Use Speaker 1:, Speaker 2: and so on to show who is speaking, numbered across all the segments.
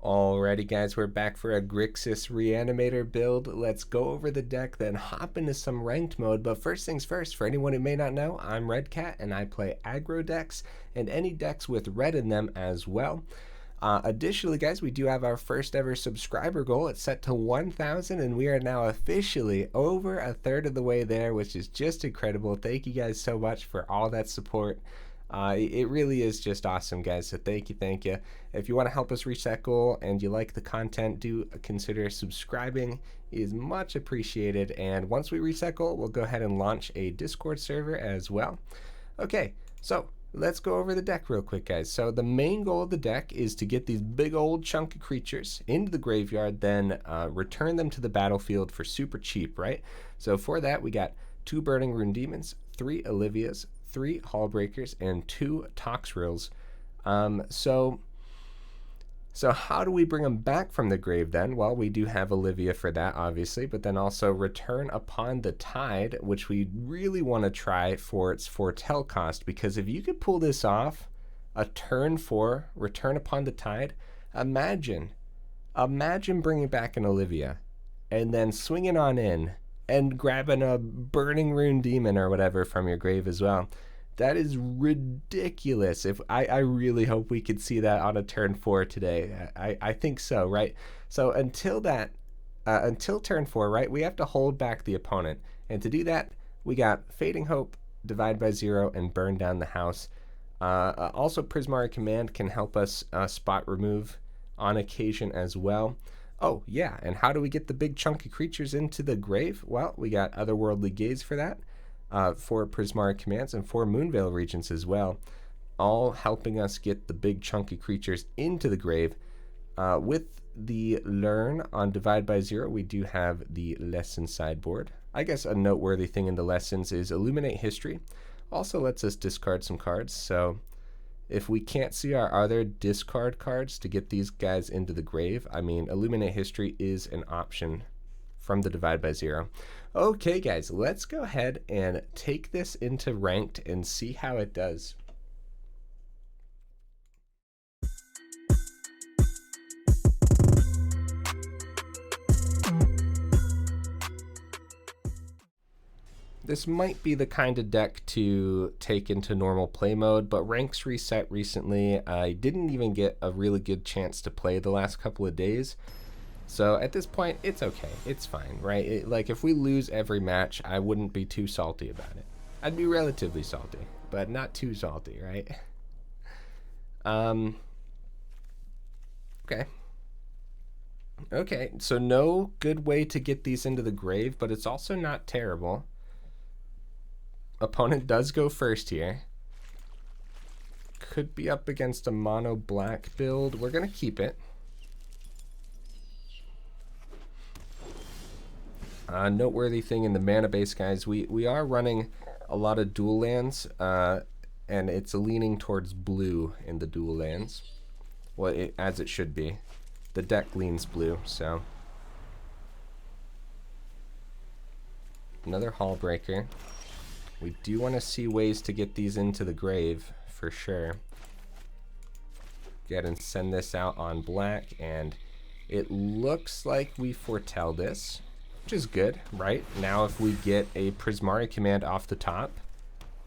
Speaker 1: Alrighty guys, we're back for a Grixis Reanimator build. Let's go over the deck, then hop into some ranked mode. But first things first, for anyone who may not know, I'm Redcat and I play aggro decks and any decks with red in them as well. Additionally guys, we do have our first ever subscriber goal. It's set to 1,000 and we are now officially over a third of the way there, which is just incredible. Thank you guys so much for all that support. It really is just awesome, guys, so thank you. If you want to help us reach that goal and you like the content, do consider subscribing. It is much appreciated, and once we reach that goal, we'll go ahead and launch a Discord server as well. Okay, so let's go over the deck real quick, guys. So the main goal of the deck is to get these big old chunky creatures into the graveyard, then return them to the battlefield for super cheap, right? So for that, we got 2 Burning-Rune Demons, 3 Olivias, 3 Hullbreakers, and 2 Toxrills. So how do we bring them back from the grave then? Well, we do have Olivia for that, obviously, but then also Return Upon the Tide, which we really want to try for its foretell cost, because if you could pull this off, a turn 4 Return Upon the Tide, imagine bringing back an Olivia and then swinging on in and grabbing a Burning-Rune Demon or whatever from your grave as well. That is ridiculous. I really hope we could see that on a turn 4 today. I think so, right? So until turn 4, right, we have to hold back the opponent. And to do that, we got Fading Hope, Divide by Zero, and Burn Down the House. Also, Prismari Command can help us spot remove on occasion as well. Oh, yeah, and how do we get the big chunky creatures into the grave? Well, we got Otherworldly Gaze for that, 4 Prismari Commands, and 4 Moonveil Regents as well, all helping us get the big chunky creatures into the grave. With the Learn on Divide by Zero, we do have the Lesson sideboard. I guess a noteworthy thing in the lessons is Illuminate History. Also lets us discard some cards, so if we can't see our other discard cards to get these guys into the grave, I mean, Illuminate History is an option from the Divide by Zero. Okay, guys, let's go ahead and take this into ranked and see how it does. This might be the kind of deck to take into normal play mode, but ranks reset recently. I didn't even get a really good chance to play the last couple of days. So at this point, it's okay. It's fine, right? Like if we lose every match, I wouldn't be too salty about it. I'd be relatively salty, but not too salty, right? Okay. Okay, so no good way to get these into the grave, but it's also not terrible. Opponent does go first here. Could be up against a mono black build. We're going to keep it. Noteworthy thing in the mana base, guys, we are running a lot of dual lands, and it's leaning towards blue in the dual lands. Well, as it should be. The deck leans blue, so. Another Hullbreaker. We do want to see ways to get these into the grave, for sure. Go ahead and send this out on black, and it looks like we foretell this, which is good, right? Now if we get a Prismari Command off the top,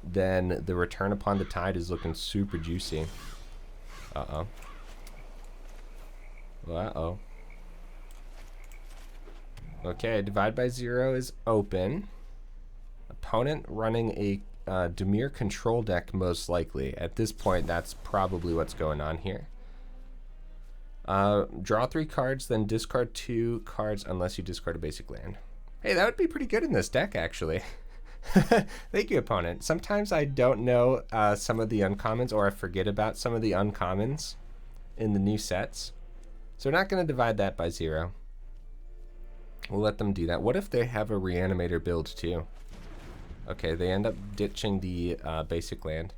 Speaker 1: then the Return Upon the Tide is looking super juicy. Uh-oh. Uh-oh. Okay, Divide by Zero is open. Opponent running a Dimir control deck, most likely. At this point, that's probably what's going on here. Draw 3 cards, then discard 2 cards unless you discard a basic land. Hey, that would be pretty good in this deck, actually. Thank you, opponent. Sometimes I don't know some of the uncommons, or I forget about some of the uncommons in the new sets. So we're not going to divide that by 0. We'll let them do that. What if they have a Reanimator build, too? Okay, they end up ditching the basic land.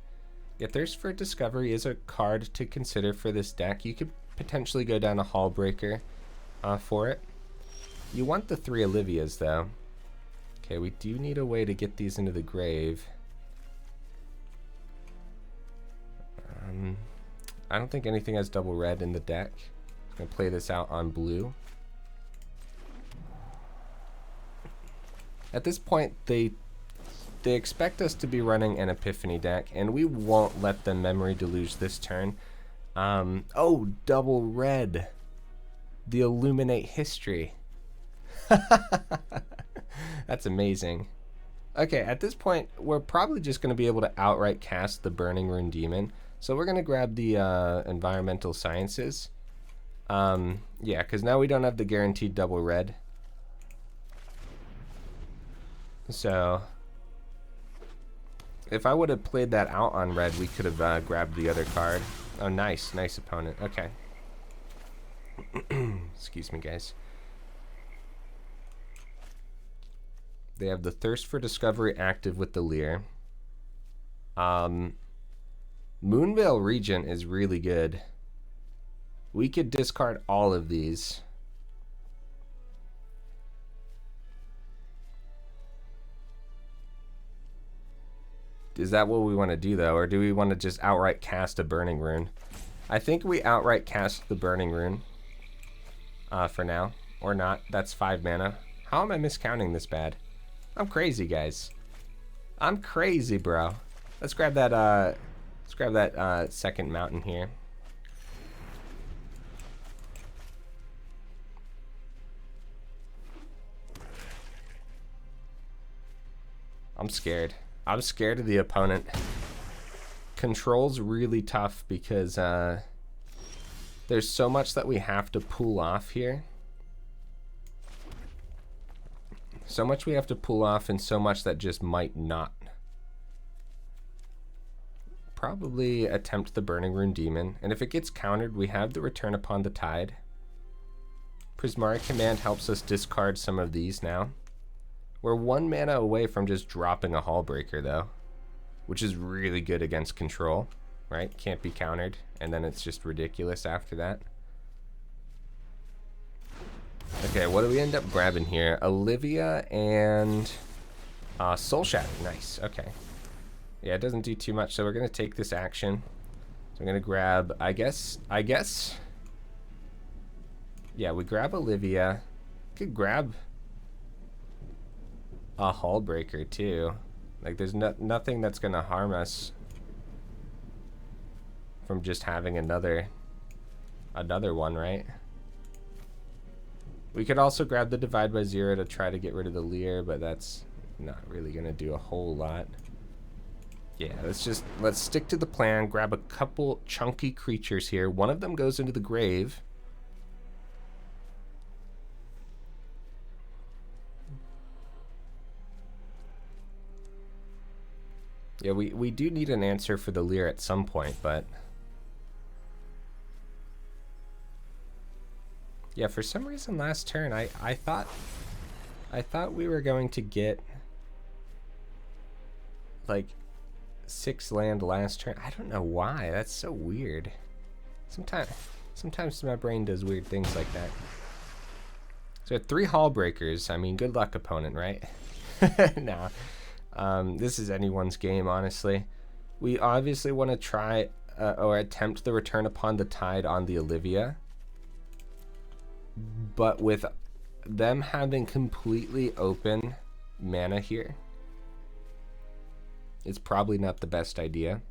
Speaker 1: Yeah, Thirst for Discovery is a card to consider for this deck. You could potentially go down a Hullbreaker for it. You want the 3 Olivias, though. Okay, we do need a way to get these into the grave. I don't think anything has double red in the deck. Gonna play this out on blue. At this point, they expect us to be running an Epiphany deck, and we won't let them Memory Deluge this turn. Oh, double red. The Illuminate History. That's amazing. Okay, at this point, we're probably just going to be able to outright cast the Burning-Rune Demon. So we're going to grab the Environmental Sciences. Yeah, because now we don't have the guaranteed double red. So if I would have played that out on red, we could have grabbed the other card. Oh, nice. Nice opponent. Okay. Excuse me, guys. They have the Thirst for Discovery active with the Leer. Moonveil Regent is really good. We could discard all of these. Is that what we want to do, though? Or do we want to just outright cast a Burning Rune? I think we outright cast the Burning Rune for now. Or not. That's 5 mana. How am I miscounting this bad? I'm crazy, guys. I'm crazy, bro. Let's grab that second mountain here. I'm scared. I'm scared of the opponent. Control's really tough because there's so much that we have to pull off here. So much we have to pull off and so much that just might not. Probably attempt the Burning-Rune Demon. And if it gets countered, we have the Return Upon the Tide. Prismari Command helps us discard some of these now. We're 1 mana away from just dropping a Hullbreaker, though, which is really good against control, right? Can't be countered, and then it's just ridiculous after that. Okay, what do we end up grabbing here? Olivia and Soul Shatter. Nice, okay. Yeah, it doesn't do too much, so we're going to take this action. So I'm going to grab, I guess, yeah, we grab Olivia. Could grab a Hullbreaker too. Like, there's nothing that's gonna harm us from just having another one, right? We could also grab the Divide by Zero to try to get rid of the Leer, but that's not really gonna do a whole lot. Yeah, let's stick to the plan. Grab a couple chunky creatures here. One of them goes into the grave. Yeah, we do need an answer for the Leer at some point, but yeah, for some reason last turn I thought we were going to get like 6 land last turn. I don't know why. That's so weird. Sometimes my brain does weird things like that. So 3 Hullbreakers. I mean, good luck, opponent, right? Nah. This is anyone's game, honestly. We obviously want to try or attempt the Return Upon the Tide on the Olivia, but with them having completely open mana here, it's probably not the best idea.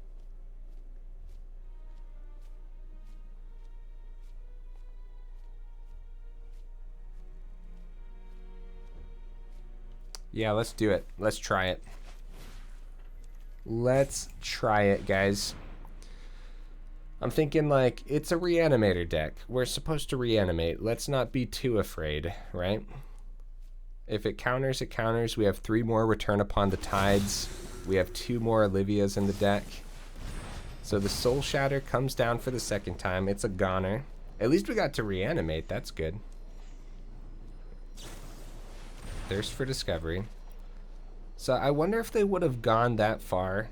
Speaker 1: Yeah, let's do it. Let's try it. Let's try it, guys. I'm thinking, like, it's a Reanimator deck. We're supposed to reanimate. Let's not be too afraid, right? If it counters, it counters. We have 3 more Return Upon the Tides. We have 2 more Olivias in the deck. So the Soul Shatter comes down for the 2nd time. It's a goner. At least we got to reanimate. That's good. Thirst for Discovery. So I wonder if they would have gone that far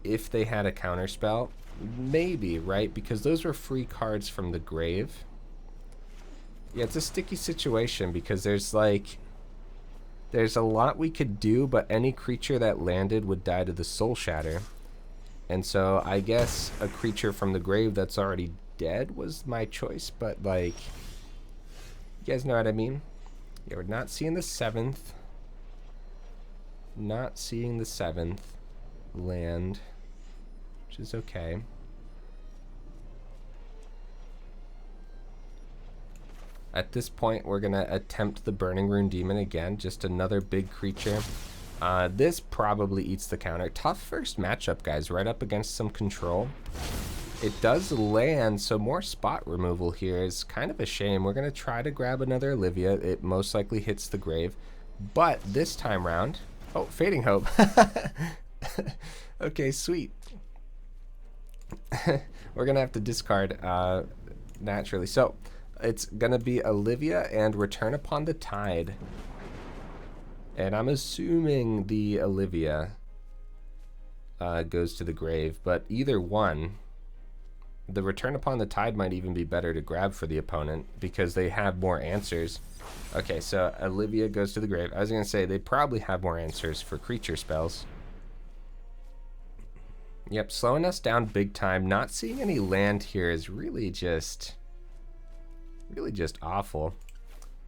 Speaker 1: if they had a counterspell. Maybe, right? Because those were free cards from the grave. Yeah, it's a sticky situation because there's a lot we could do, but any creature that landed would die to the Soul Shatter. And so I guess a creature from the grave that's already dead was my choice, but like, you guys know what I mean? Yeah, we're not seeing the 7th. Not seeing the 7th land, which is okay. At this point, we're going to attempt the Burning-Rune Demon again, just another big creature. This probably eats the counter. Tough first matchup, guys, right up against some control. It does land, so more spot removal here is kind of a shame. We're going to try to grab another Olivia. It most likely hits the grave. But this time round... Oh, Fading Hope. Okay, sweet. We're going to have to discard naturally. So... it's gonna be Olivia and Return Upon the Tide. And I'm assuming the Olivia goes to the grave, but either one, the Return Upon the Tide might even be better to grab for the opponent because they have more answers. Okay, so Olivia goes to the grave. I was gonna say they probably have more answers for creature spells. Yep, slowing us down big time. Not seeing any land here is really just awful.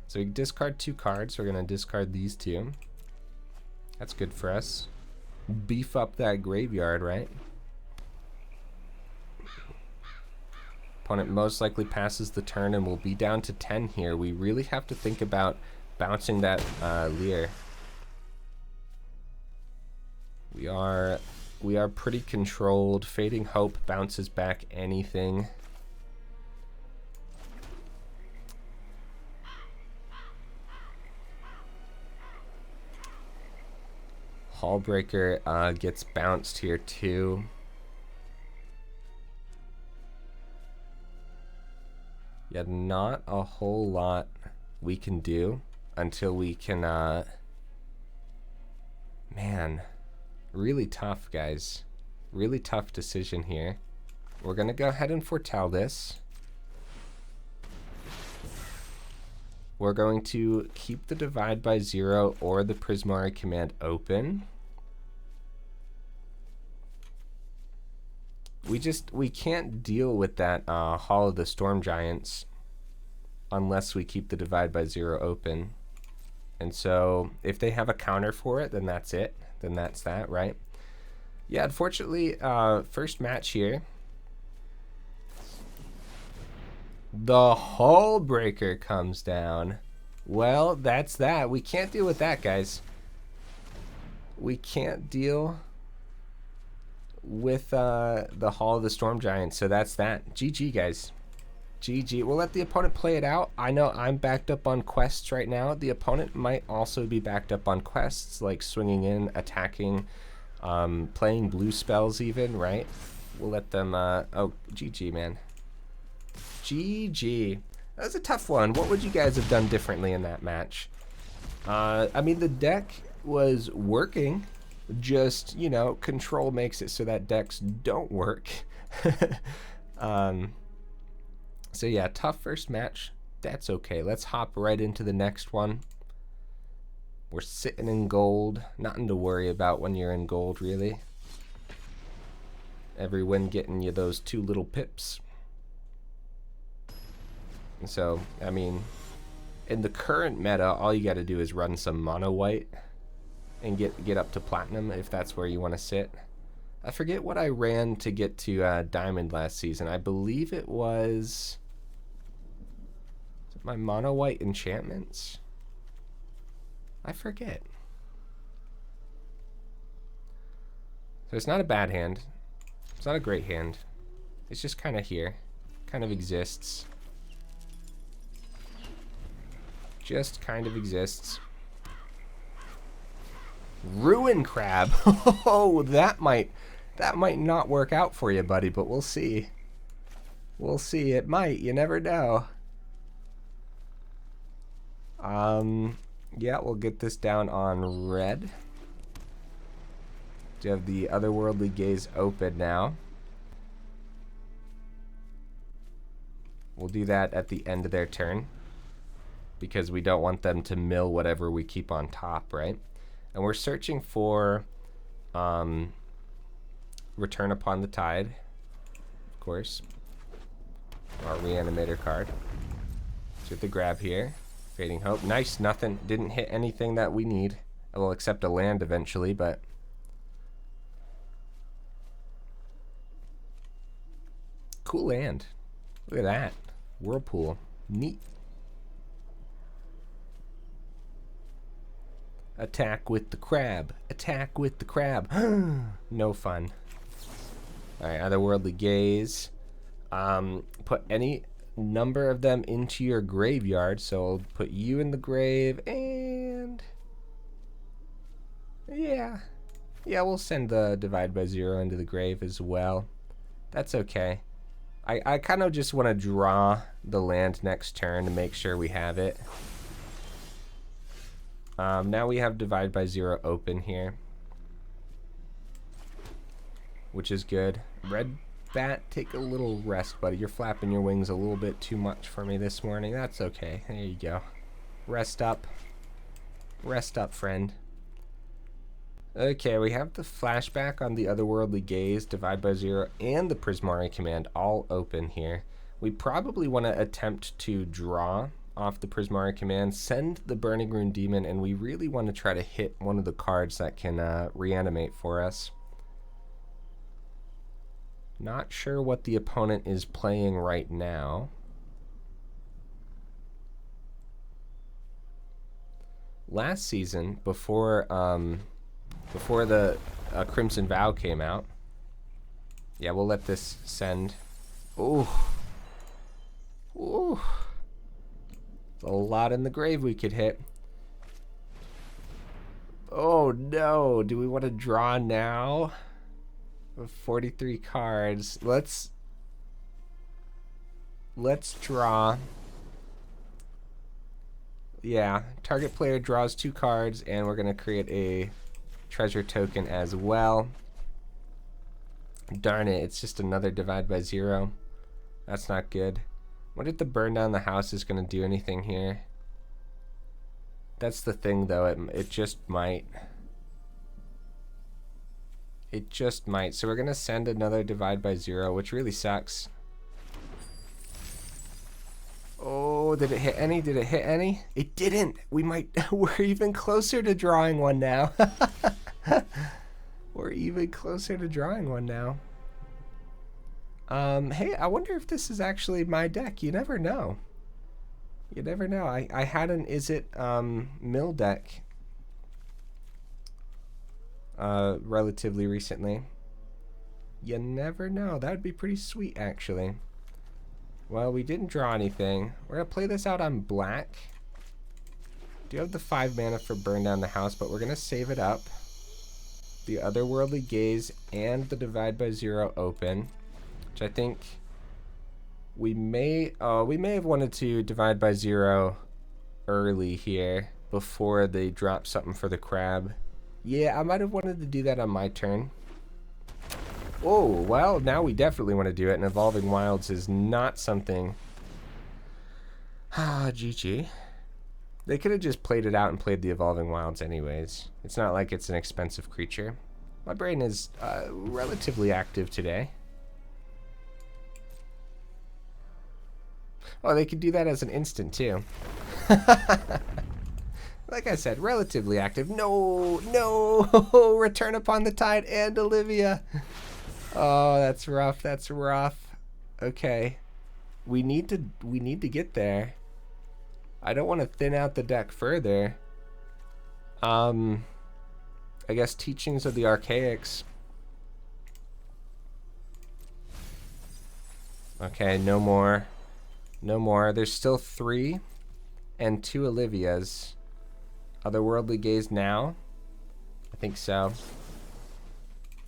Speaker 1: So we discard 2 cards. We're gonna discard these 2. That's good for us. Beef up that graveyard, right? Opponent most likely passes the turn and we'll be down to 10 here. We really have to think about bouncing that Leer. We are pretty controlled. Fading Hope bounces back anything. Hullbreaker gets bounced here too. Yeah, not a whole lot we can do until we can, man, really tough, guys. Really tough decision here. We're gonna go ahead and foretell this. We're going to keep the Divide by 0 or the Prismari Command open. We can't deal with that Hall of the Storm Giants unless we keep the Divide by 0 open. And so if they have a counter for it, then that's it. Then that's that, right? Yeah, unfortunately, first match here. The Hullbreaker comes down. Well, that's that. We can't deal with that, guys. We can't deal with the Hall of the Storm Giants, so that's that. GG, guys. GG. We'll let the opponent play it out. I know I'm backed up on quests right now. The opponent might also be backed up on quests, like swinging in, attacking, playing blue spells even, right? We'll let them... oh, GG, man. GG. That was a tough one. What would you guys have done differently in that match? I mean, the deck was working. Just, you know, control makes it so that decks don't work. So yeah, tough first match. That's okay. Let's hop right into the next one. We're sitting in gold. Nothing to worry about when you're in gold, really. Every win getting you those 2 little pips. So, I mean, in the current meta, all you got to do is run some mono white and get up to platinum if that's where you want to sit. I forget what I ran to get to diamond last season. I believe it was my mono white enchantments. I forget. So it's not a bad hand. It's not a great hand. It's just kind of here. Kind of exists. Just kind of exists. Ruin Crab. Oh, that might not work out for you, buddy, but we'll see. We'll see. It might. You never know. Yeah, we'll get this down on red. You have the Otherworldly Gaze open now. We'll do that at the end of their turn, because we don't want them to mill whatever we keep on top, right? And we're searching for Return Upon the Tide, of course. our Reanimator card. Let's get the grab here. Fading Hope. Nice, nothing. Didn't hit anything that we need. I will accept a land eventually, but... Cool land. Look at that. Whirlpool. Neat. Attack with the crab. Attack with the crab. No fun. Alright, Otherworldly Gaze. Put any number of them into your graveyard. So I'll put you in the grave and... Yeah, we'll send the Divide by Zero into the grave as well. That's okay. I kind of just want to draw the land next turn to make sure we have it. Now we have Divide by Zero open here, which is good. Red Bat, take a little rest, buddy. You're flapping your wings a little bit too much for me this morning. That's okay. There you go. Rest up. Rest up, friend. Okay, we have the flashback on the Otherworldly Gaze, Divide by Zero, and the Prismari Command all open here. We probably want to attempt to draw off the Prismari Command, send the Burning-Rune Demon, and we really want to try to hit one of the cards that can reanimate for us. Not sure what the opponent is playing right now. Last season, before the Crimson Vow came out, yeah, we'll let this send. Ooh. Ooh. A lot in the grave we could hit. Oh no, do we want to draw now? 43 cards. Let's draw. Yeah, target player draws 2 cards, and we're gonna create a treasure token as well. Darn it, it's just another Divide by Zero. That's not good. What if the burn down the house is gonna do anything here? That's the thing though, it just might. It just might. So we're gonna send another Divide by Zero, which really sucks. Oh, did it hit any? Did it hit any? It didn't. We might. We're even closer to drawing one now. We're even closer to drawing one now. Hey, I wonder if this is actually my deck. You never know. You never know. I had an Izzet mill deck relatively recently. You never know. That would be pretty sweet, actually. Well, we didn't draw anything. We're going to play this out on black. Do have the 5 mana for Burn Down the House, but we're going to save it up. The Otherworldly Gaze and the Divide by Zero open, which I think we may have wanted to Divide by Zero early here before they drop something for the crab. Yeah, I might have wanted to do that on my turn. Oh, well, now we definitely want to do it, and Evolving Wilds is not something... Ah, GG. They could have just played it out and played the Evolving Wilds anyways. It's not like it's an expensive creature. My brain is relatively active today. Oh, they could do that as an instant, too. Like I said, relatively active. No, no! Return Upon the Tide and Olivia! Oh, that's rough. That's rough. Okay, we need to get there. I don't want to thin out the deck further. I guess Teachings of the Archaics. Okay, no more. No more. There's still 3 and 2 Olivias. Otherworldly Gaze now? I think so.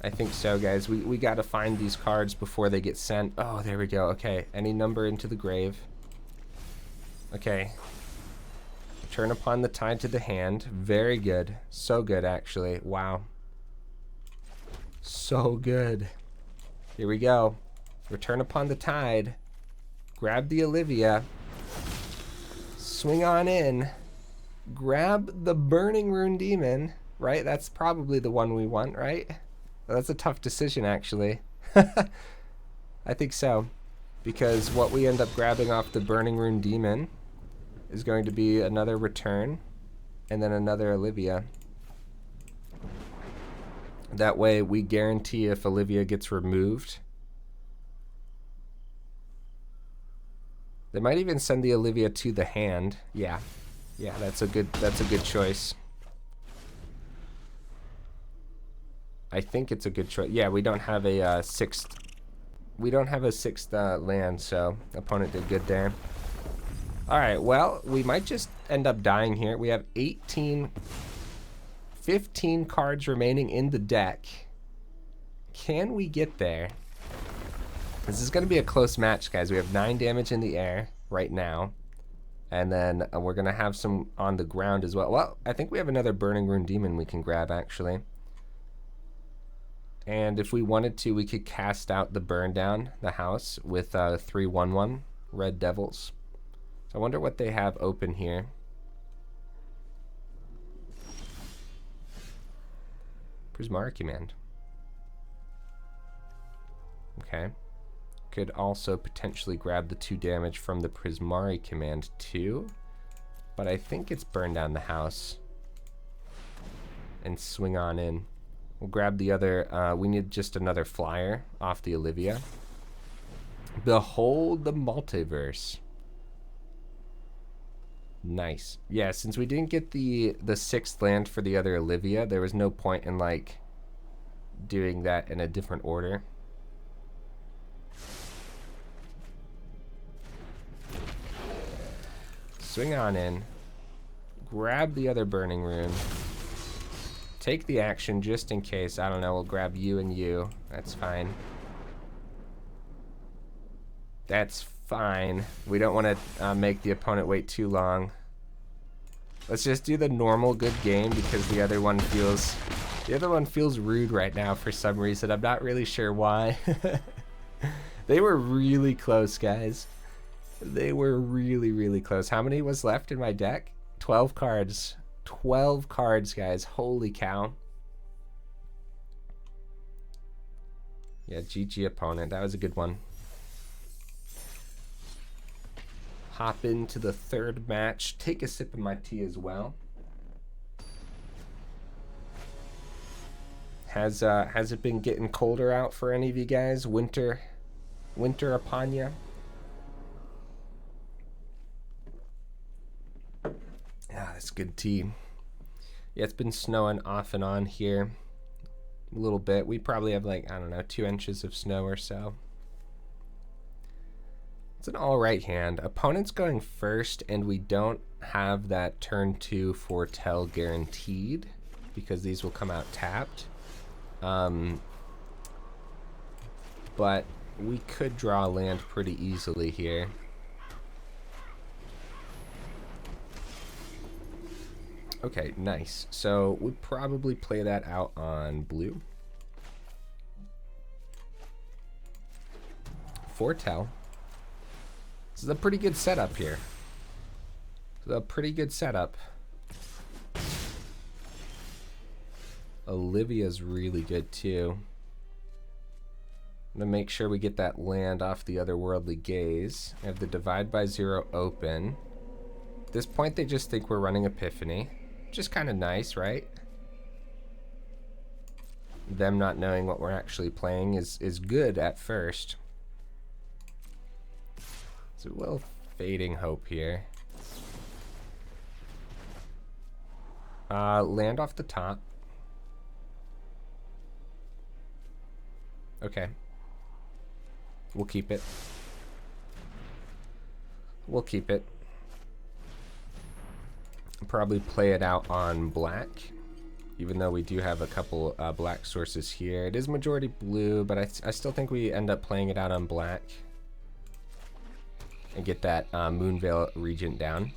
Speaker 1: I think so, guys. We gotta find these cards before they get sent. Oh, there we go. Okay, any number into the grave. Okay. Turn Upon the Tide to the hand. Very good. So good, actually. Wow. So good. Here we go. Return Upon the Tide. Grab the Olivia. Swing on in. Grab the Burning-Rune Demon. Right? That's probably the one we want, right? Well, that's a tough decision, actually. I think so. because what we end up grabbing off the Burning-Rune Demon is going to be another return and then another Olivia. That way we guarantee if Olivia gets removed. They might even send the Olivia to the hand. Yeah, that's a good choice. I think it's a good choice. Yeah, we don't have a sixth land, so opponent did good there. All right, well, we might just end up dying here. We have 15 cards remaining in the deck. Can we get there? This is going to be a close match, guys. We have 9 damage in the air right now. And then we're going to have some on the ground as well. Well, I think we have another Burning-Rune Demon we can grab, actually. And if we wanted to, we could cast out the burn down the house with 3/1/1 Red Devils. So I wonder what they have open here. Prismari Command. Okay. Could also potentially grab the 2 damage from the Prismari Command too. But I think it's burn down the house and swing on in. We'll grab the other, we need just another flyer off the Olivia. Behold the multiverse. Nice. Yeah, since we didn't get the 6th land for the other Olivia, there was no point in like doing that in a different order. Swing on in. Grab the other Burning Rune. Take the action just in case. I don't know, we'll grab you and you. That's fine. That's fine. We don't want to make the opponent wait too long. Let's just do the normal good game because the other one feels rude right now for some reason. I'm not really sure why. They were really close, guys. They were really, really close. How many was left in my deck? 12 cards. 12 cards, guys. Holy cow. Yeah, GG opponent. That was a good one. Hop into the 3rd match. Take a sip of my tea as well. Has it been getting colder out for any of you guys? Winter upon you? Ah, that's good tea. Yeah, it's been snowing off and on here a little bit. We probably have like, I don't know, 2 inches of snow or so. It's an alright hand. Opponent's going first, and we don't have that turn 2 foretell guaranteed because these will come out tapped. But we could draw a land pretty easily here. Okay, nice. So we'll probably play that out on blue. Foretell. This is a pretty good setup here. This is a pretty good setup. Olivia's really good too. I'm gonna make sure we get that land off the Otherworldly Gaze. I have the Divide by 0 open. At this point they just think we're running Epiphany. Which is kind of nice, right? Them not knowing what we're actually playing is good at first. It's a little fading hope here. Land off the top. Okay. We'll keep it. We'll keep it. Probably play it out on black, even though we do have a couple black sources here. It is majority blue, but I still think we end up playing it out on black and get that Moonveil Regent down.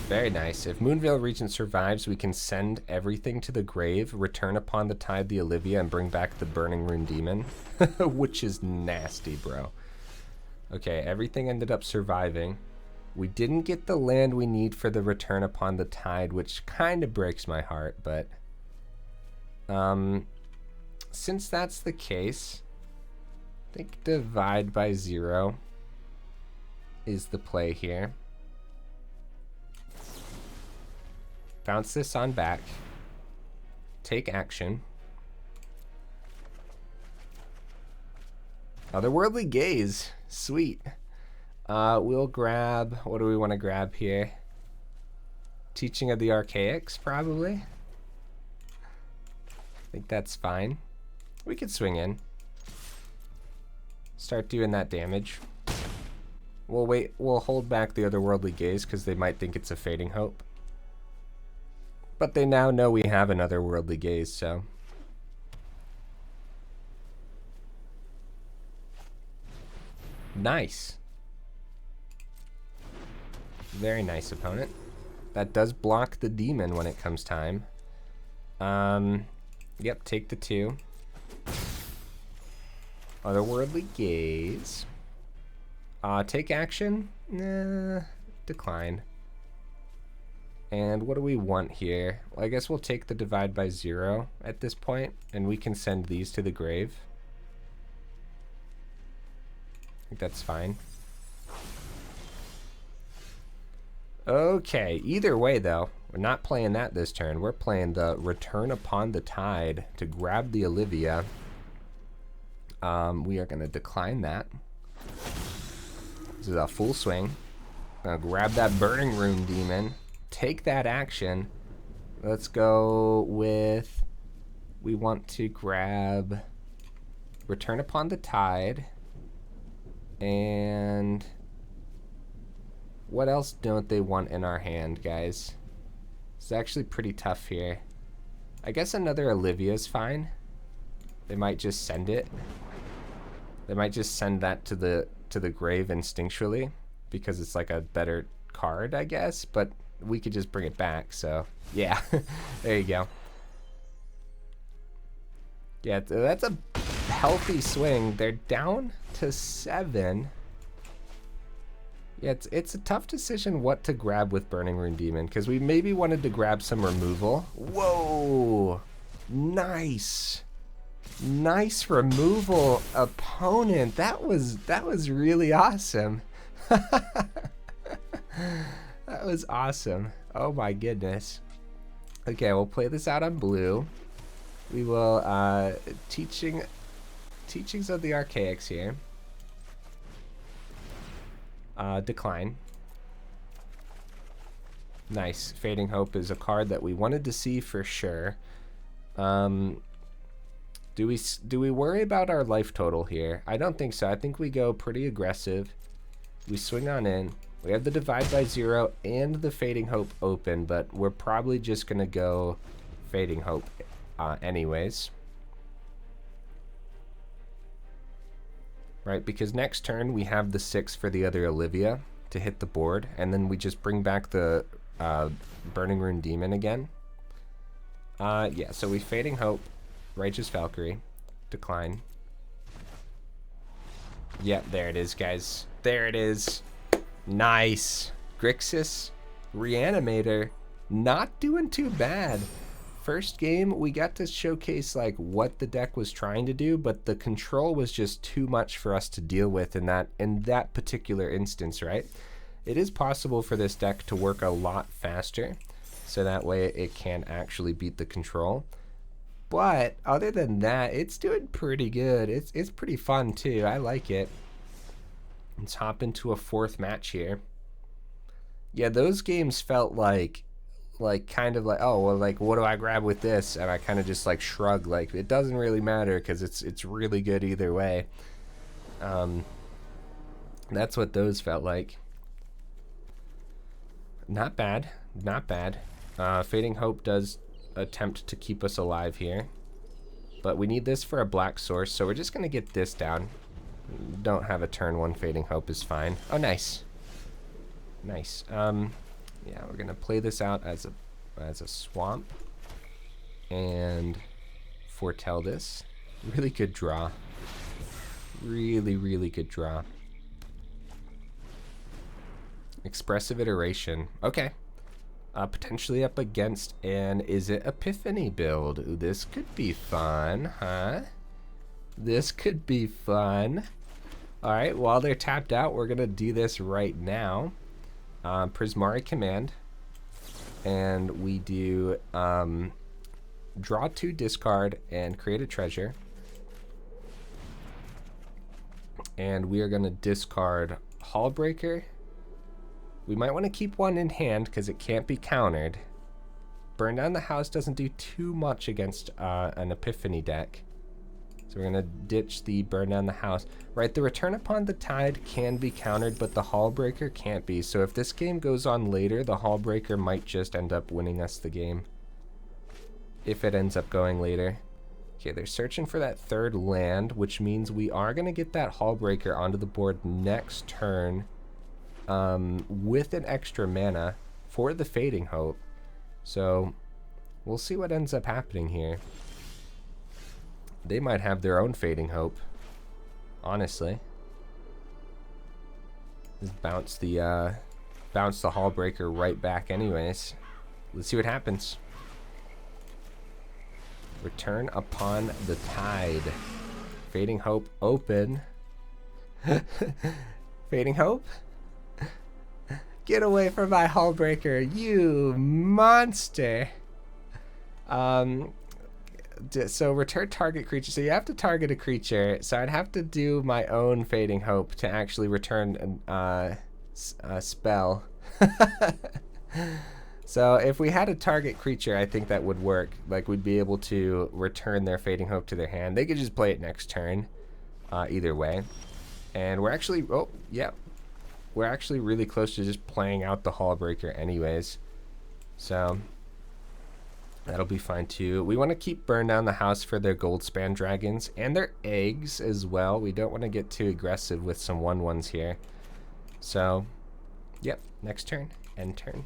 Speaker 1: Very nice. If Moonveil Regent survives, we can send everything to the grave, return upon the tide the Olivia, and bring back the Burning-Rune Demon, which is nasty, bro. Okay, everything ended up surviving. We didn't get the land we need for the return upon the tide, which kind of breaks my heart, but since that's the case, I think divide by 0 is the play here. Bounce this on back. Take action. Otherworldly Gaze. Sweet. We'll grab... What do we want to grab here? Teaching of the Archaics, probably. I think that's fine. We could swing in. Start doing that damage. We'll wait. We'll hold back the Otherworldly Gaze because they might think it's a Fading Hope. But they now know we have an Otherworldly Gaze, so... Nice. Very nice, opponent. That does block the demon when it comes time. Yep, take the 2. Otherworldly Gaze. Take action? Nah, decline. And what do we want here? Well, I guess we'll take the divide by 0 at this point, and we can send these to the grave. I think that's fine. Okay, either way though, we're not playing that this turn. We're playing the Return Upon the Tide to grab the Olivia. We are going to decline that. This is a full swing. Gonna grab that Burning-Rune Demon. Take that action. Let's go with... We want to grab Return Upon the Tide. And... What else don't they want in our hand, guys? It's actually pretty tough here. I guess another Olivia's fine. They might just send it. They might just send that to the grave instinctually because it's like a better card, I guess, but we could just bring it back, so yeah. There you go. Yeah, that's a healthy swing. They're down to 7. Yeah, it's a tough decision what to grab with Burning-Rune Demon because we maybe wanted to grab some removal. Whoa! Nice! Nice removal, opponent. That was really awesome. That was awesome. Oh my goodness. Okay, we'll play this out on blue. We will teachings of the Archaics here. Decline. Nice. Fading Hope is a card that we wanted to see for sure. Do we worry about our life total here? I don't think so. I think we go pretty aggressive. We swing on in. We have the divide by 0 and the Fading Hope open, but we're probably just gonna go Fading Hope anyways. Right, because next turn we have the 6 for the other Olivia to hit the board, and then we just bring back the Burning-Rune Demon again. Yeah, so we Fading Hope, Righteous Valkyrie, decline. Yep, there it is, guys. There it is. Nice. Grixis, Reanimator, not doing too bad. First game, we got to showcase like what the deck was trying to do, but the control was just too much for us to deal with in that particular instance, right? It is possible for this deck to work a lot faster, so that way it can actually beat the control. But other than that, it's doing pretty good. It's pretty fun too. I like it. Let's hop into a 4th match here. Yeah, those games felt like kind of like, oh well, like what do I grab with this, and I kind of just like shrug, like it doesn't really matter because it's really good either way. That's what those felt like. Not bad, not bad. Fading Hope does attempt to keep us alive here, but we need this for a black source, so we're just gonna get this down. Don't have a turn 1 Fading Hope is fine. Oh, nice, nice. Yeah, we're gonna play this out as a swamp and foretell this. Really good draw. Really, really good draw. Expressive Iteration. Okay. Potentially up against an Is It Epiphany build. Ooh, this could be fun, huh? This could be fun. All right, while they're tapped out, we're going to do this right now. Prismari Command. And we do draw 2, discard, and create a treasure. And we are going to discard Hullbreaker. We might want to keep one in hand because it can't be countered. Burn Down the House doesn't do too much against an Epiphany deck. So we're going to ditch the Burn Down the House. Right, the Return Upon the Tide can be countered, but the Hullbreaker can't be. So if this game goes on later, the Hullbreaker might just end up winning us the game. If it ends up going later. Okay, they're searching for that 3rd land, which means we are going to get that Hullbreaker onto the board next turn with an extra mana for the Fading Hope. So we'll see what ends up happening here. They might have their own Fading Hope, honestly. Just bounce the Hullbreaker right back anyways. Let's see what happens. Return Upon the Tide. Fading Hope open. Fading Hope? Get away from my Hullbreaker, you monster! So return target creature. So you have to target a creature. So I'd have to do my own Fading Hope to actually return a spell. So if we had a target creature, I think that would work. Like, we'd be able to return their Fading Hope to their hand. They could just play it next turn, either way. And we're actually, oh, yeah. We're actually really close to just playing out the Hullbreaker anyways. So that'll be fine too. We want to keep Burn Down the House for their Goldspan Dragons and their eggs as well. We don't want to get too aggressive with some 1/1s here. So, yep, next turn, end turn.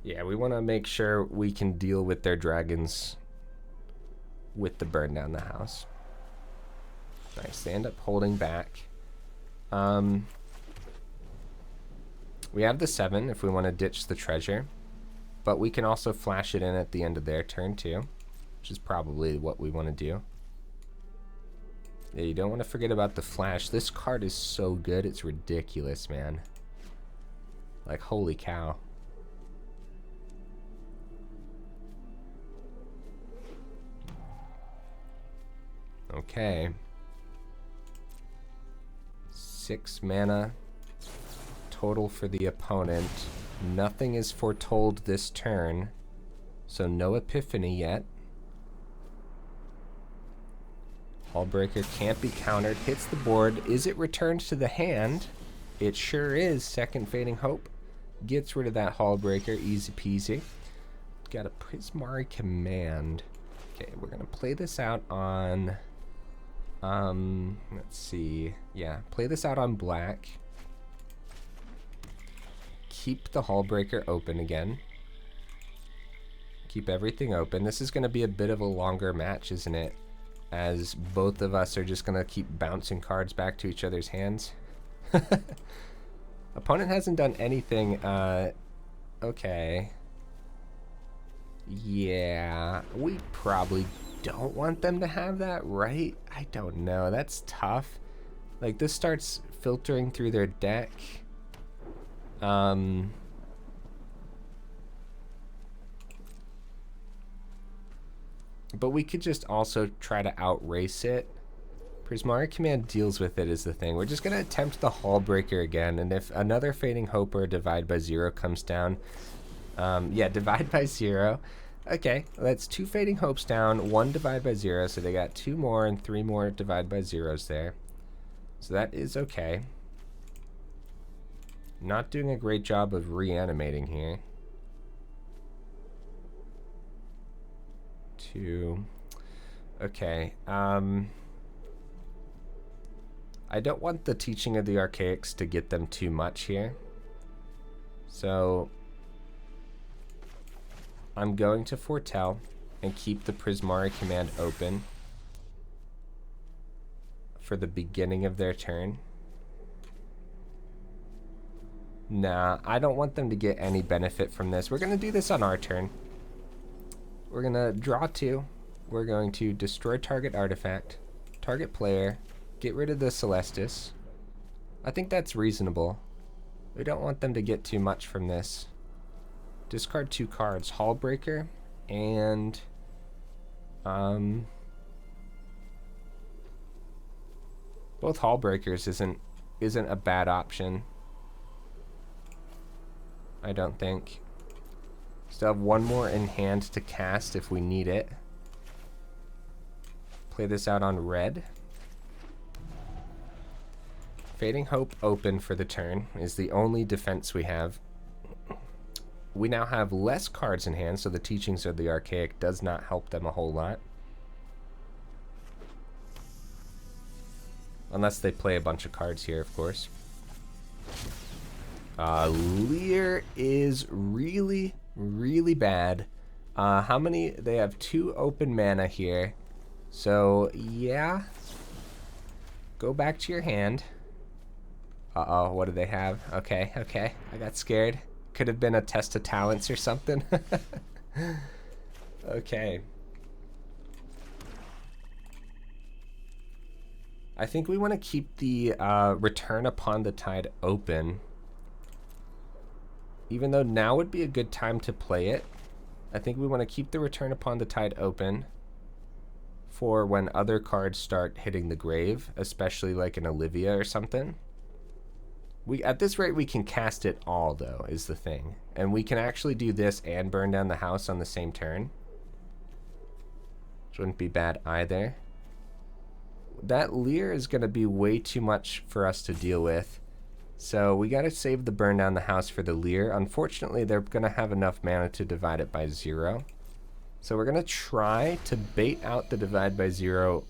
Speaker 1: Yeah, we want to make sure we can deal with their dragons with the Burn Down the House. Nice, they end up holding back. We have the 7 if we want to ditch the treasure. But we can also flash it in at the end of their turn too, which is probably what we want to do. Yeah, you don't want to forget about the flash. This card is so good, it's ridiculous, man. Like, holy cow. Okay. 6 mana total for the opponent. Nothing is foretold this turn, so no Epiphany yet. Hullbreaker can't be countered, hits the board. Is it returned to the hand? It sure is. Second Fading Hope gets rid of that Hullbreaker, easy peasy. Got a Prismari Command. Okay, we're gonna play this out on, let's see. Yeah, play this out on black. Keep the Hullbreaker open again. Keep everything open. This is going to be a bit of a longer match, isn't it? As both of us are just going to keep bouncing cards back to each other's hands. Opponent hasn't done anything. Okay. Yeah, we probably don't want them to have that, right? I don't know. That's tough. Like, this starts filtering through their deck. But we could just also try to outrace it. Prismari Command deals with it is the thing. We're just going to attempt the Hullbreaker again, and if another Fading Hope or Divide by Zero comes down, yeah, Divide by Zero. Okay, that's 2 Fading Hopes down, 1 Divide by Zero, so they got 2 more and 3 more Divide by Zeros there. So that is okay. Not doing a great job of reanimating here. 2. Okay. I don't want the Teaching of the Archaics to get them too much here. So I'm going to foretell and keep the Prismari Command open for the beginning of their turn. Nah, I don't want them to get any benefit from this. We're going to do this on our turn. We're going to draw 2, we're going to destroy target artifact, target player, get rid of the Celestis. I think that's reasonable. We don't want them to get too much from this. Discard 2 cards, Hullbreaker and both Hullbreakers isn't a bad option. I don't think. Still have one more in hand to cast if we need it. Play this out on red. Fading Hope open for the turn is the only defense we have. We now have less cards in hand, so the Teachings of the Archaic does not help them a whole lot. Unless they play a bunch of cards here, of course. Leer is really, really bad. How many? They have 2 open mana here. So, yeah. Go back to your hand. Uh-oh, what do they have? Okay, okay. I got scared. Could have been a test of talents or something. Okay. I think we want to keep the Return Upon the Tide open. Even though now would be a good time to play it, I think we want to keep the Return Upon the Tide open for when other cards start hitting the grave, especially like an Olivia or something. At this rate, we can cast it all, though, is the thing. And we can actually do this and burn down the house on the same turn. Which wouldn't be bad either. That Leer is going to be way too much for us to deal with. So we got to save the burn down the house for the Leer. Unfortunately, they're going to have enough mana to divide it by 0. So we're going to try to bait out the divide by 0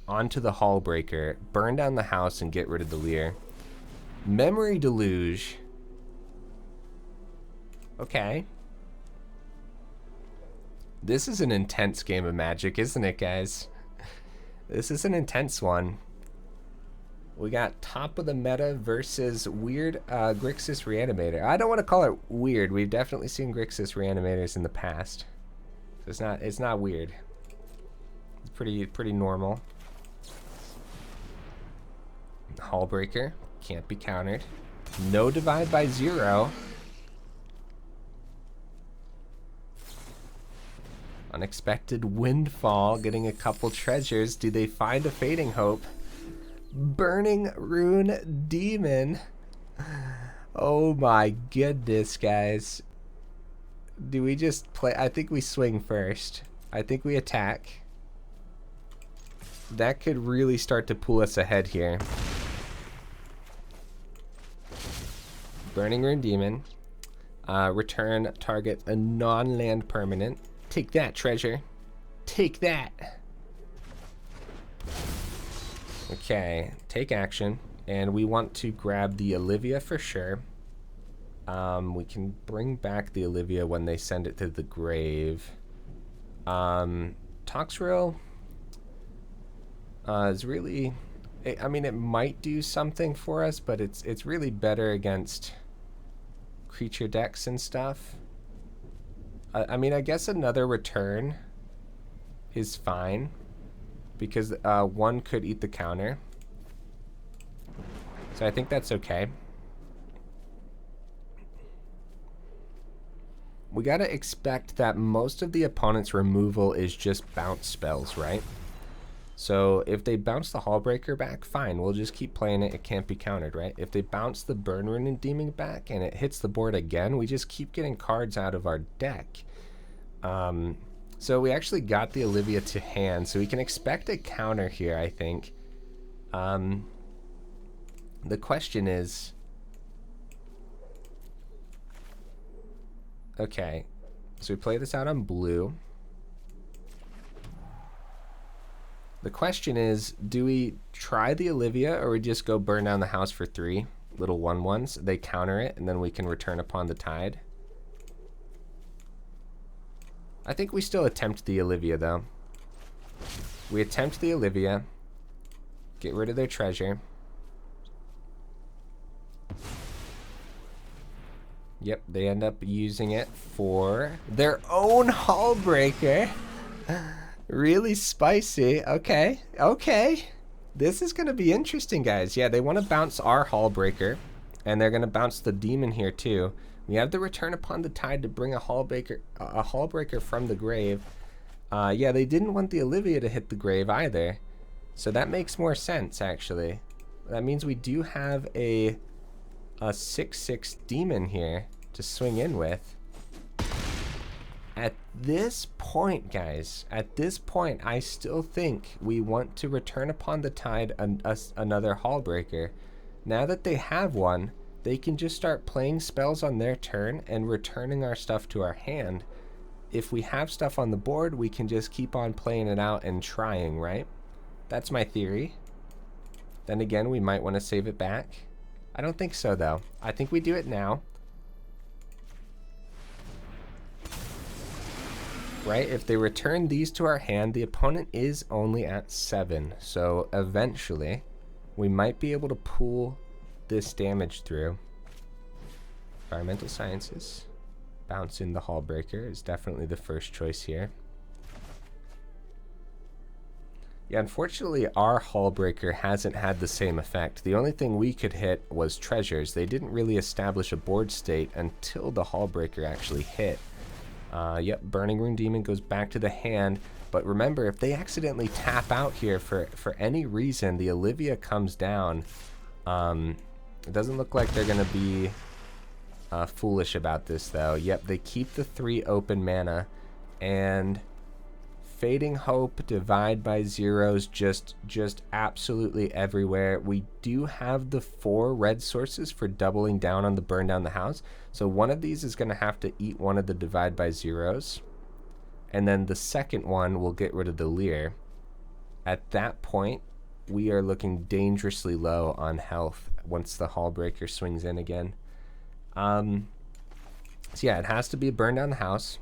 Speaker 1: onto the Hullbreaker, burn down the house, and get rid of the Leer. Memory Deluge. Okay. This is an intense game of Magic, isn't it, guys? This is an intense one. We got top of the meta versus weird Grixis Reanimator. I don't want to call it weird. We've definitely seen Grixis Reanimators in the past. So it's not weird. It's pretty normal. Hullbreaker. Can't be countered. No divide by 0. Unexpected windfall, getting a couple treasures. Do they find a Fading Hope? Burning-Rune Demon. Oh my goodness, guys. Do we just play? I think we swing first. I think we attack. That could really start to pull us ahead here. Burning-Rune Demon. Return target a non-land permanent. Take that, treasure. Take that. Okay, take action. And we want to grab the Olivia for sure. We can bring back the Olivia when they send it to the grave. Toxrill is really... I mean, it might do something for us, but it's really better against creature decks and stuff. I mean, I guess another return is fine because one could eat the counter. So I think that's okay. We gotta expect that most of the opponent's removal is just bounce spells, right? So if they bounce the Hullbreaker back, fine, we'll just keep playing it. It can't be countered, right? If they bounce the Burning-Rune Demon back and it hits the board again, we just keep getting cards out of our deck. So we actually got the Olivia to hand, so we can expect a counter here, I think. The question is... Okay, so we play this out on blue. The question is, do we try the Olivia or we just go burn down the house for 3 little 1/1s? They counter it and then we can Return Upon the Tide. I think we still attempt the Olivia though. We attempt the Olivia. Get rid of their treasure. Yep, they end up using it for their own Hullbreaker. Really spicy. Okay. Okay. This is going to be interesting, guys. Yeah, they want to bounce our Hullbreaker, and they're going to bounce the demon here too. We have the Return Upon the Tide to bring a Hullbreaker from the grave. Yeah, they didn't want the Olivia to hit the grave either. So that makes more sense, actually. That means we do have a 6/6 demon here to swing in with. At this point, guys, at this point, I still think we want to Return Upon the Tide another Hullbreaker. Now that they have one, they can just start playing spells on their turn and returning our stuff to our hand. If we have stuff on the board, we can just keep on playing it out and trying, right? That's my theory. Then again, we might want to save it back. I don't think so, though. I think we do it now. Right? If they return these to our hand, the opponent is only at 7. So eventually, we might be able to pull this damage through. Environmental Sciences. Bounce in the Hullbreaker is definitely the first choice here. Yeah, unfortunately, our Hullbreaker hasn't had the same effect. The only thing we could hit was treasures. They didn't really establish a board state until the Hullbreaker actually hit. Yep, Burning-Rune Demon goes back to the hand. But remember, if they accidentally tap out here for any reason, the Olivia comes down. It doesn't look like they're going to be foolish about this, though. Yep, they keep the 3 open mana. And Fading Hope, Divide by Zeros, just absolutely everywhere. We do have the 4 red sources for doubling down on the Burn Down the House. So one of these is going to have to eat one of the Divide by Zeros. And then the second one will get rid of the Leer. At that point, we are looking dangerously low on health once the Hullbreaker swings in again. So yeah, it has to be Burn Down the House.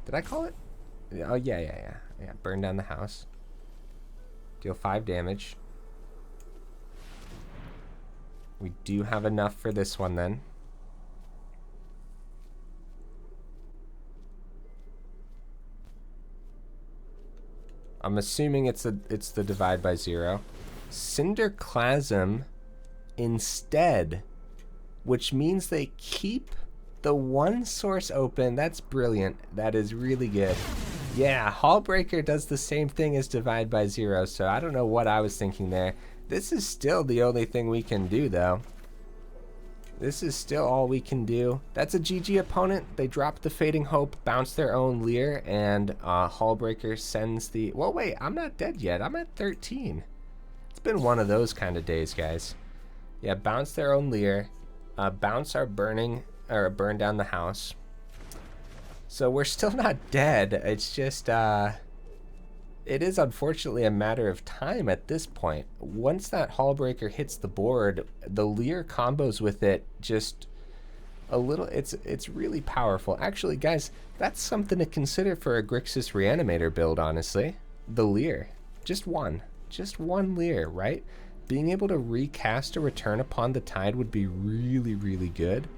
Speaker 1: Did I call it? Oh, yeah. Burn down the house. Deal 5 damage. We do have enough for this one then. I'm assuming it's the Divide by Zero. Cinderclasm instead, which means they keep the 1 source open. That's brilliant. That is really good. Yeah, Hullbreaker does the same thing as Divide by Zero, so I don't know what I was thinking there. This is still the only thing we can do, though. This is still all we can do. That's a GG opponent. They drop the Fading Hope, bounce their own Leer, and Hullbreaker sends the... Well, wait, I'm not dead yet. I'm at 13. It's been one of those kind of days, guys. Yeah, bounce their own Leer, bounce our Burn Down the House. So we're still not dead. It's just, it is unfortunately a matter of time at this point. Once that Hullbreaker hits the board, the Leer combos with it just a little, it's really powerful. Actually, guys, that's something to consider for a Grixis Reanimator build, honestly. The Leer. Just one Leer, right? Being able to recast a Return Upon the Tide would be really, really good.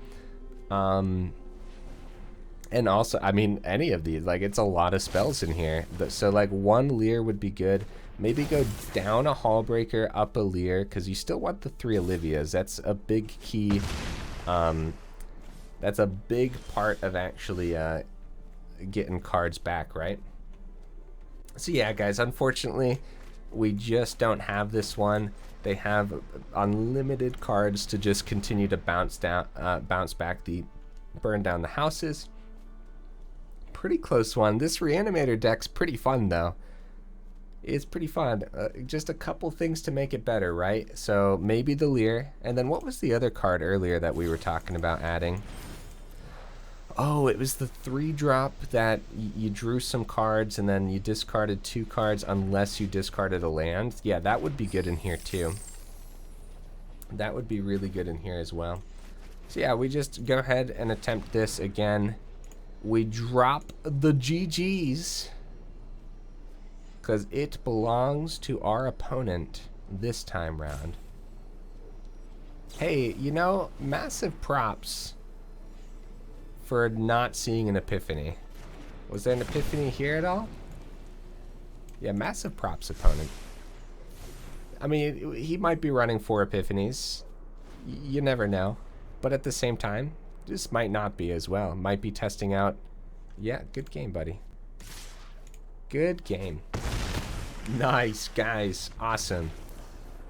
Speaker 1: And also, I mean, any of these, like, it's a lot of spells in here. So, like, 1 Leer would be good. Maybe go down a Hullbreaker, up a Leer, because you still want the 3 Olivias. That's a big key. That's a big part of actually getting cards back, right? So, yeah, guys, unfortunately, we just don't have this one. They have unlimited cards to just continue to bounce back the Burn Down the Houses. Pretty close one. This Reanimator deck's pretty fun, though. It's pretty fun. Just a couple things to make it better, right? So maybe the Leer. And then what was the other card earlier that we were talking about adding? Oh, it was the 3-drop that you drew some cards and then you discarded 2 cards unless you discarded a land. Yeah, that would be good in here too. That would be really good in here as well. So yeah, we just go ahead and attempt this again. We drop the GGs because it belongs to our opponent this time round. Hey, you know, massive props for not seeing an epiphany. Was there an epiphany here at all? Yeah, massive props opponent. I mean, he might be running 4 Epiphanies. You never know. But at the same time, this might not be as well. Might be testing out. Yeah, good game, buddy. Good game. Nice, guys. Awesome.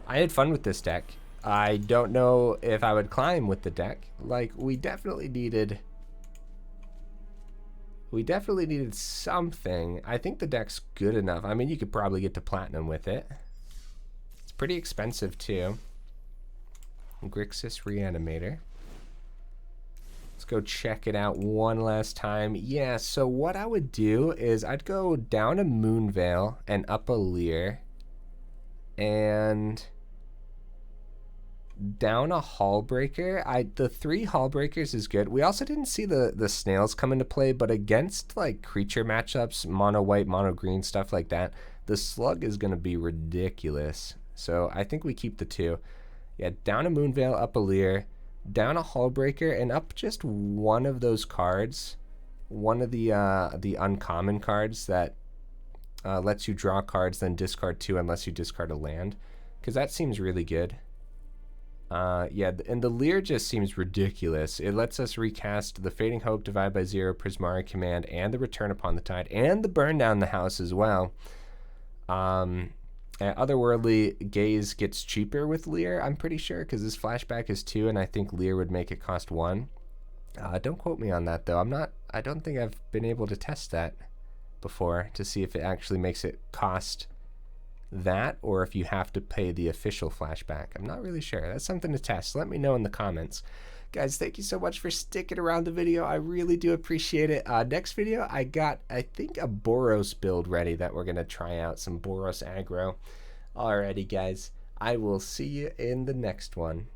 Speaker 1: I had fun with this deck. I don't know if I would climb with the deck. Like, we definitely needed something. I think the deck's good enough. I mean, you could probably get to platinum with it. It's pretty expensive too. Grixis Reanimator. Let's go check it out one last time. Yeah, so what I would do is I'd go down a Moonveil and up a Leer and down a Hullbreaker. The 3 Hullbreakers is good. We also didn't see the snails come into play, but against like creature matchups, mono white, mono green, stuff like that, the slug is going to be ridiculous. So I think we keep the 2. Yeah, down a Moonveil, up a Leer, down a Hullbreaker, and up just one of those cards, one of the uncommon cards that lets you draw cards, then discard 2 unless you discard a land, because that seems really good. Yeah, and the Leer just seems ridiculous. It lets us recast the Fading Hope, Divide by 0, Prismari Command, and the Return Upon the Tide, and the Burn Down the House as well. Otherworldly Gaze gets cheaper with Leer, I'm pretty sure, because this flashback is 2, and I think Leer would make it cost 1. Don't quote me on that, though. I don't think I've been able to test that before to see if it actually makes it cost that, or if you have to pay the official flashback. I'm not really sure. That's something to test. Let me know in the comments. Guys, thank you so much for sticking around the video. I really do appreciate it. Next video, I got, I think, a Boros build ready that we're going to try out, some Boros aggro. Alrighty, guys. I will see you in the next one.